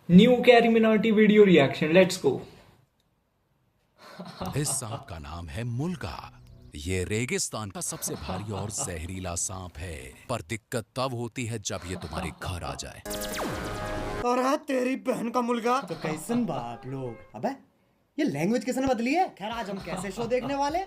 New carry Minati video reaction, let's go. इस सांप का नाम है मुल्का। ये रेगिस्तान का सबसे भारी और जहरीला सांप है, पर दिक्कत तब होती है जब ये तुम्हारे घर आ जाए। और हाँ, तेरी बहन का मुल्का। तो कैसन बाप लोग, अबे ये लैंग्वेज किसने बदली है? खैर, आज हम कैसे शो देखने वाले?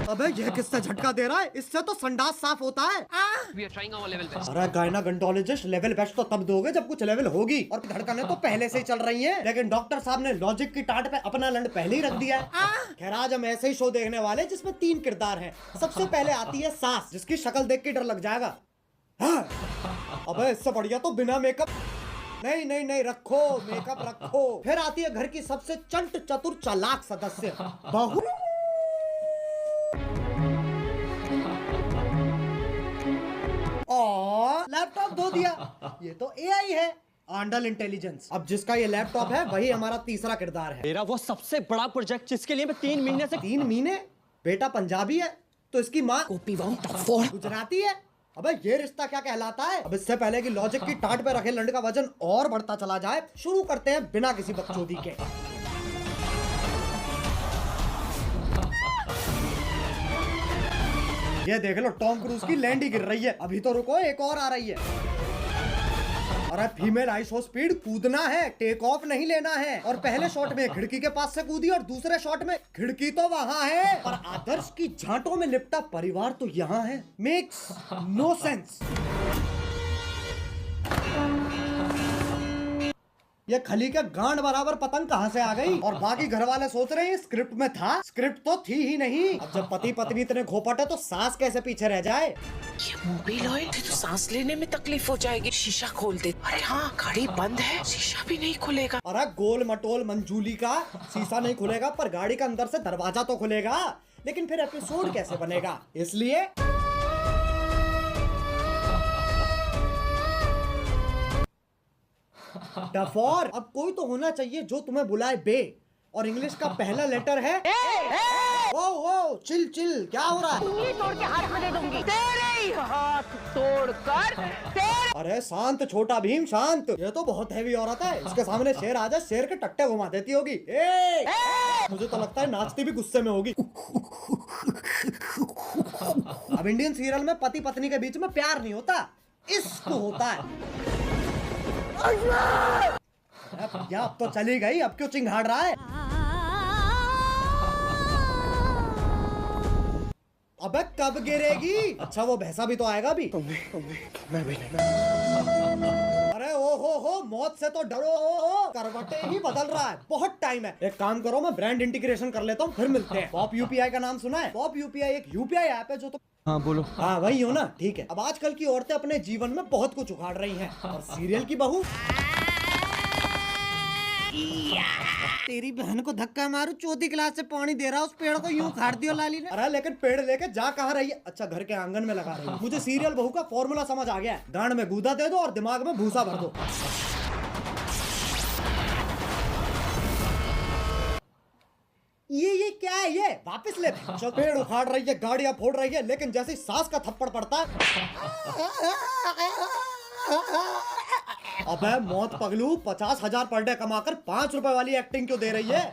अबे ये किससे झटका दे रहा है? इससे तो संडास साफ होता है। We are trying our level best. अरे गायनाकोलॉजिस्ट, लेवल बेस्ट तो तब दोगे जब कुछ लेवल होगी, और धड़कनें तो पहले से ही चल रही हैं। लेकिन डॉक्टर साहब ने लॉजिक की टाट पे अपना लंड पहले ही रख दिया है। खैर, आज हम ऐसे ही शो देखने वाले जिसमें 3 किरदार हैं। सबसे पहले आती है सास, जिसकी शक्ल देख के डर लग जाएगा। हाँ। अबे इससे बढ़िया तो बिना मेकअप। नहीं नहीं नहीं, रखो मेकअप रखो। फिर आती है घर की सबसे चंट चतुर चालाक सदस्य, बहू। लैपटॉप धो दिया। ये तो एआई है, आंडल इंटेलिजेंस। अब जिसका ये लैपटॉप है वही हमारा तीसरा किरदार है। मेरा वो सबसे बड़ा प्रोजेक्ट जिसके लिए मैं 3 महीने से 3 महीने? बेटा पंजाबी है तो इसकी माँ गुजराती है। अबे ये रिश्ता क्या कहलाता है? अब इससे पहले कि लॉजिक की टाट पे रखे लंड का वजन और बढ़ता चला जाए, शुरू करते हैं बिना किसी बकचोदी के। ये देख लो, टॉम क्रूज की लैंड ही गिर रही है। अभी तो रुको, एक और आ रही है। अरे फीमेल आइसो स्पीड, कूदना है, टेक ऑफ नहीं लेना है। और पहले शॉट में खिड़की के पास से कूदी और दूसरे शॉट में खिड़की तो वहां है पर आदर्श की झांटों में लिपटा परिवार तो यहाँ है। Makes no sense. ये खली के गांड बराबर पतंग कहाँ से आ गई? और बाकी घर वाले सोच रहे हैं स्क्रिप्ट में था। स्क्रिप्ट तो थी ही नहीं। अब जब पति पत्नी इतने घोपट है तो सास कैसे पीछे रह जाए? ये मोबाइल ऑयल तो सांस लेने में तकलीफ हो जाएगी। शीशा खोल दे। अरे हाँ, गाड़ी बंद है, शीशा भी नहीं खुलेगा। अरे गोल मटोल मंजूली का शीशा नहीं खुलेगा पर गाड़ी का अंदर से दरवाजा तो खुलेगा। लेकिन फिर एपिसोड कैसे बनेगा? इसलिए डफोर, अब कोई तो होना चाहिए जो तुम्हें बुलाए बे। और इंग्लिश का पहला लेटर है ओ ओ, चिल चिल, क्या हो रहा है? उंगली तोड़ के हाथ में दे दूंगी। तेरे ही हाथ तोड़कर तेरे। अरे शांत छोटा भीम, शांत। ये तो बहुत हैवी औरत है, इसके सामने शेर आ जाए, शेर के टट्टे घुमा देती होगी। मुझे तो लगता है नाचती भी गुस्से में होगी। अब इंडियन सीरियल में पति पत्नी के बीच में प्यार नहीं होता, इश्क होता है। भैया अब तो चली गई, अब क्यों चिंगाड़ रहा है? अबे कब गिरेगी? अच्छा वो भैंसा भी तो आएगा भी। अरे ओ हो, मौत से तो डरो। करवटें ही बदल रहा है, बहुत टाइम है। एक काम करो, मैं ब्रांड इंटीग्रेशन कर लेता हूँ, फिर मिलते हैं। पॉप यूपीआई का नाम सुना है? पॉप यूपीआई एक यूपीआई ऐप है जो तो। हाँ बोलो। हाँ वही हो ना, ठीक है। अब आजकल की औरतें अपने जीवन में बहुत कुछ उखाड़ रही हैं, और सीरियल की बहू। तेरी बहन को धक्का मारू, चौथी क्लास से पानी दे रहा, उस पेड़ को यूं उखाड़ दियो लाली ने। अरे लेकिन पेड़ लेके जा कहाँ रही है? अच्छा घर के आंगन में लगा रही है। मुझे सीरियल बहू का फॉर्मूला समझ आ गया है। गांड में गूदा दे दो और दिमाग में भूसा भर दो। ये क्या है? ये वापस ले। जो पेड़ उखाड़ रही है, गाड़ियां फोड़ रही है, लेकिन जैसे ही सास का थप्पड़ पड़ता है। अबे मौत पगलू, 50,000 पर डे कमाकर 5 रुपए वाली एक्टिंग क्यों दे रही है?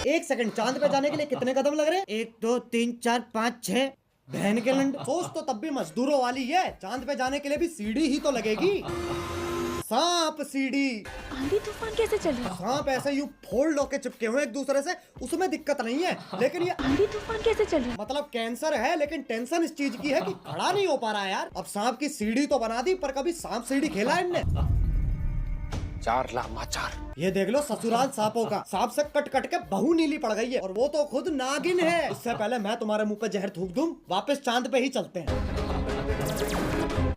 1 सेकंड, चांद पे जाने के लिए कितने कदम लग रहे हैं? 1 2 3 4 5 6। बहन के लंड, सोच तो तब भी मजदूरों वाली है। चांद पे जाने के लिए भी सीढ़ी ही तो लगेगी। सांप सीढ़ी। आंधी तूफान कैसे चल रहा है? सांप ऐसे यूं फोल्ड होके चिपके हुए एक दूसरे से, उसमें दिक्कत नहीं है। लेकिन ये आंधी तूफान कैसे चल रहा है? मतलब कैंसर है, लेकिन टेंशन इस चीज की है कि खड़ा नहीं हो पा रहा है यार। अब सांप की सीढ़ी तो बना दी, पर कभी सांप सीढ़ी खेला है इनने? 4 लामाचार। ये देख लो ससुराल सांपों का। सांप से कट कट के बहू नीली पड़ गई है, और वो तो खुद नागिन है। इससे पहले मैं तुम्हारे मुंह पे जहर थूक दूं, वापस चांद पे ही चलते हैं।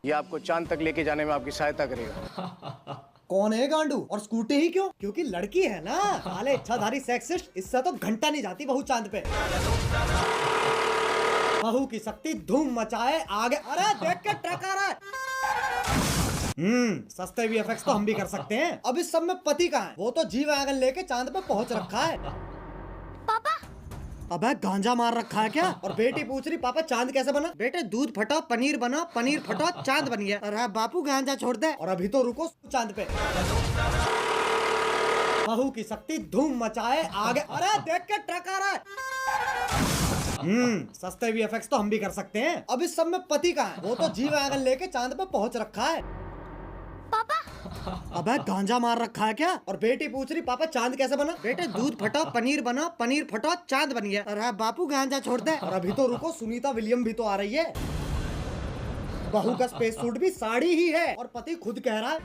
ये आपको चांद तक लेके जाने में आपकी सहायता करेगा। कौन है गांडू? और स्कूटी ही क्यों? क्योंकि लड़की है ना। साले इच्छाधारी सेक्सिस्ट, इससे तो घंटा नहीं जाती बहू चांद पे। बहू की शक्ति धूम मचाए आगे। अरे देख के ट्रक आ रहा है। सस्ते वीएफएक्स तो हम भी कर सकते हैं। अब इस सब में पति कहाँ है? वो तो जी वैगन लेके चांद पे पहुंच रखा है। पापा अबे गांजा मार रखा है क्या? और बेटी पूछ रही पापा चांद कैसे बना? बेटे दूध फटा पनीर बना, पनीर फटा चांद बन गया। अरे बापू गांजा छोड़ दे और अभी तो रुको चांद पे। बहू की शक्ति धूम मचाए आगे। अरे देख के ट्रक आ रहा है। सस्ते VFX तो हम भी कर सकते हैं। अब इस सब में पति कहाँ है? वो तो जी वैगन लेके चांद पे पहुंच रखा है। अबे गांजा मार रखा है क्या? और बेटी पूछ रही पापा चांद कैसे बना? बेटे दूध फटा पनीर बना, पनीर फटा चांद बन गया। अरे बापू गांजा छोड़ दे और अभी तो रुको सुनीता विलियम भी तो आ रही है। बहू का स्पेस सूट भी साड़ी ही है और पति खुद कह रहा है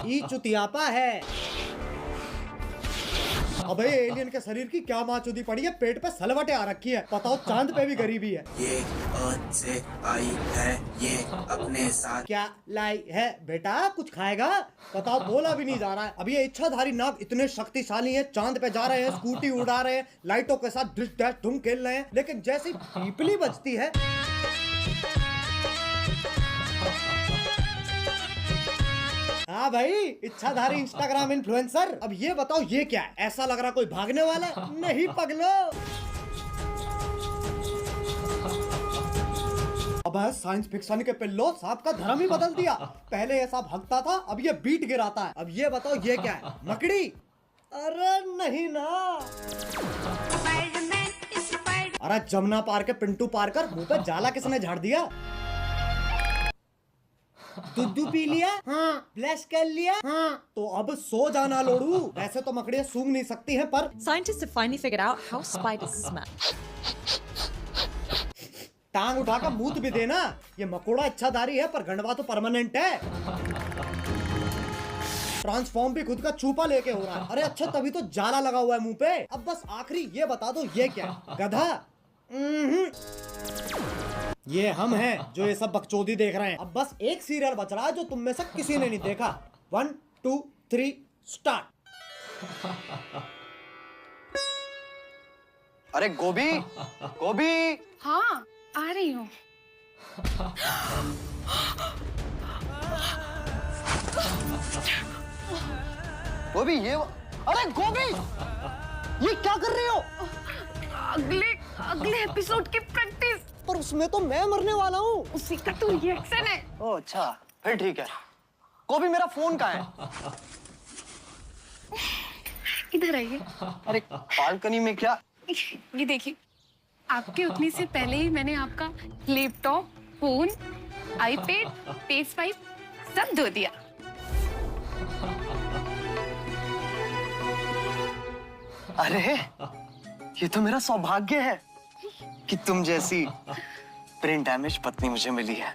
ई चुतियापा है। अबे एलियन के शरीर की क्या माचुदी पड़ी है? पेट पे सलवटें आ रखी है। बताओ चांद पे भी गरीबी है। ये अर्थ से आई है, ये अपने साथ क्या लाई है बेटा? कुछ खाएगा? बताओ बोला भी नहीं जा रहा है। अब ये इच्छाधारी नाग इतने शक्तिशाली हैं, चांद पे जा रहे हैं, स्कूटी उड़ा रहे हैं, लाइटों के साथ डिश डैश धूम खेल रहे हैं, लेकिन जैसी पीपली बजती है हाँ भाई इच्छाधारी इंस्टाग्राम इन्फ्लुएंसर। अब ये बताओ ये क्या है? ऐसा लग रहा कोई भागने वाला है। नहीं पगलो। अब साइंस फिक्शन के पिल्लो सांप का धर्म ही बदल दिया। पहले ऐसा भगता था, अब ये बीट गिराता है। अब ये बताओ ये क्या है? मकड़ी? अरे नहीं ना। अरे जमुना पार के पिंटू पार कर मुंह पे जाला किसने झाड़ दिया? दूध पी लिया? हाँ। ब्लश कर लिया? हाँ। तो अब सो जाना लोड़ू। वैसे तो मकड़ियाँ सूंघ नहीं सकती हैं, पर Scientists have finally figured out how spiders smell. टांग उठाकर मूत भी देना। ये मकोड़ा इच्छाधारी है पर गंडवा तो परमानेंट है। ट्रांसफॉर्म भी खुद का चूपा लेके हो रहा है। अरे अच्छा तभी तो जाला लगा हुआ है मुंह पे। अब बस आखिरी ये बता दो ये क्या है? गधा? ये हम हैं जो ये सब बकचोदी देख रहे हैं। अब बस एक सीरियल बच रहा है जो तुम में से किसी ने नहीं देखा। 1 2 3 स्टार्ट। अरे गोभी, गोभी। हाँ आ रही हूँ। गोभी ये अरे गोभी ये क्या कर रही हो? अगले एपिसोड की प्रैक्टिस। पर उसमें तो मैं मरने वाला हूँ। उसी का तो रिएक्शन है। ओह अच्छा फिर ठीक है। गोभी मेरा फोन कहाँ है? इधर आइए। अरे बालकनी में क्या? ये देखिए आपके उठने से पहले ही मैंने आपका लैपटॉप, फोन, आईपैड, PS5 सब धो दिया। अरे ये तो मेरा सौभाग्य है कि तुम जैसी ब्रेन डैमेज पत्नी मुझे मिली है।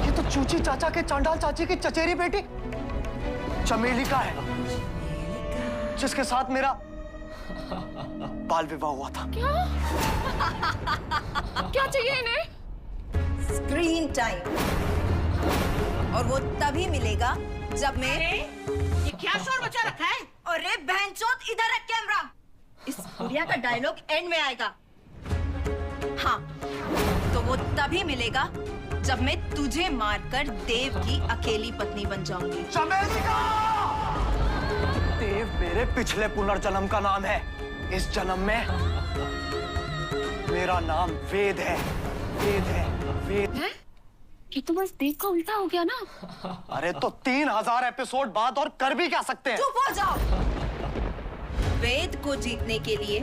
ये तो चूची चाचा के चांडाल चाची की चचेरी बेटी चमेली का है, जिसके साथ मेरा बाल विवाह हुआ था। क्या चाहिए इन्हें? Screen time. और वो तभी मिलेगा जब मैं ये क्या शोर मचा रखा है? अरे बहनचोद इधर है कैमरा। इस बुढ़िया का डायलॉग एंड में आएगा। हाँ तो वो तभी मिलेगा जब मैं तुझे मारकर देव की अकेली पत्नी बन जाऊंगी। चमेली का! देव मेरे पिछले पुनर्जन्म का नाम है। इस जन्म में मेरा नाम वेद है। वेद है वेद। है? ये तो बस देव का उल्टा हो गया ना। अरे तो 3000 एपिसोड बाद और कर भी क्या सकते हैं? चुप हो जाओ। वेद को जीतने के लिए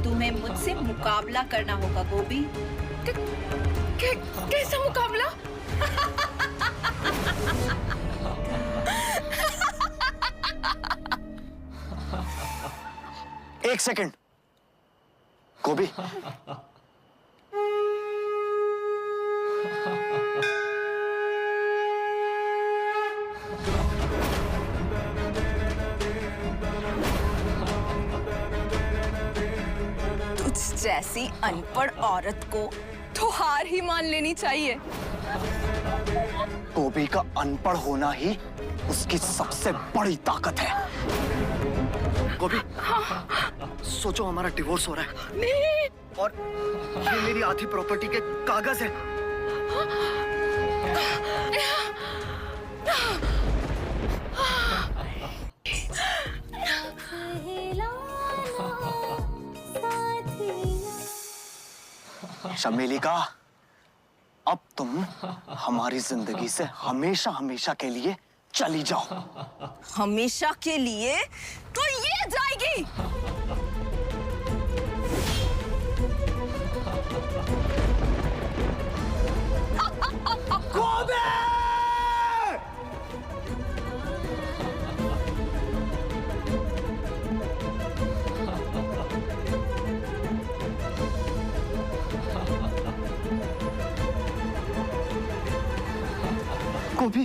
तुम्हें मुझसे मुकाबला करना होगा गोभी। कैसा मुकाबला? एक सेकंड गोभी। तुझ जैसी अनपढ़ औरत को तो हार ही मान लेनी चाहिए। गोभी का अनपढ़ होना ही उसकी सबसे बड़ी ताकत है। गोभी सोचो हमारा डिवोर्स हो रहा है। नहीं और ये मेरी आधी प्रॉपर्टी के कागज है। शमेलिका, अब तुम हमारी जिंदगी से हमेशा हमेशा के लिए चली जाओ। हमेशा के लिए तो ये जाएगी। गोभी,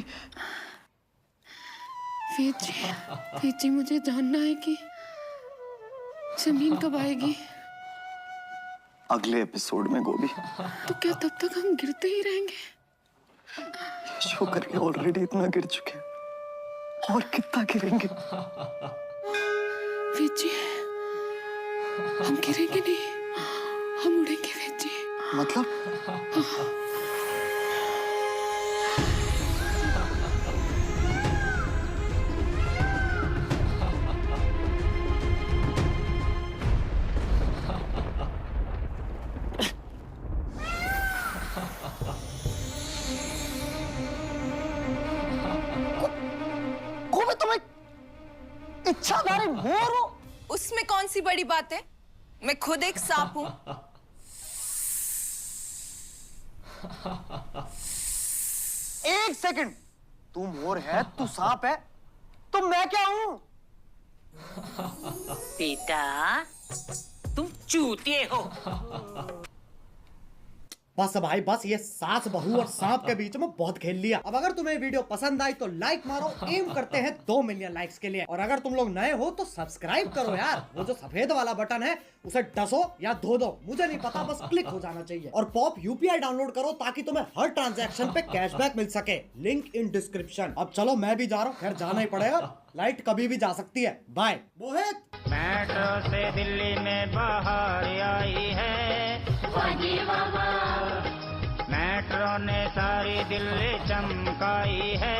वीर जी मुझे जानना है कि जमीन कब आएगी। अगले एपिसोड में गोभी। तो क्या तब तक हम गिरते ही रहेंगे? शुक्र है ऑलरेडी इतना गिर चुके हैं, और कितना गिरेंगे। वीर जी हम गिरेंगे नहीं, हम उड़ेंगे वीर जी। मतलब गोभी, तुम एक इच्छाधारी मोर हो। उसमें कौन सी बड़ी बात है? मैं खुद एक सांप हूँ। एक सेकंड, तू मोर है, तू सांप है, तो मैं क्या हूँ? बेटा तुम चूतिए हो। बस भाई बस, ये सास बहू और सांप के बीच में बहुत खेल लिया। अब अगर तुम्हें वीडियो पसंद आई तो लाइक मारो, एम करते हैं 2 मिलियन लाइक्स के लिए। और अगर तुम लोग नए हो तो सब्सक्राइब करो यार, वो जो सफेद वाला बटन है उसे डसो या धो दो, मुझे नहीं पता, बस क्लिक हो जाना चाहिए। और पॉप यूपीआई डाउनलोड करो ताकि तुम्हें हर ट्रांजैक्शन पे कैशबैक मिल सके, लिंक इन डिस्क्रिप्शन। अब चलो मैं भी जा रहा हूँ, खैर जाना ही पड़ेगा, लाइट कभी भी जा सकती है। बाय। मोहित मेट्रो से दिल्ली में बाहर आई है, मेट्रो ने सारी दिल्ली चमकाई है।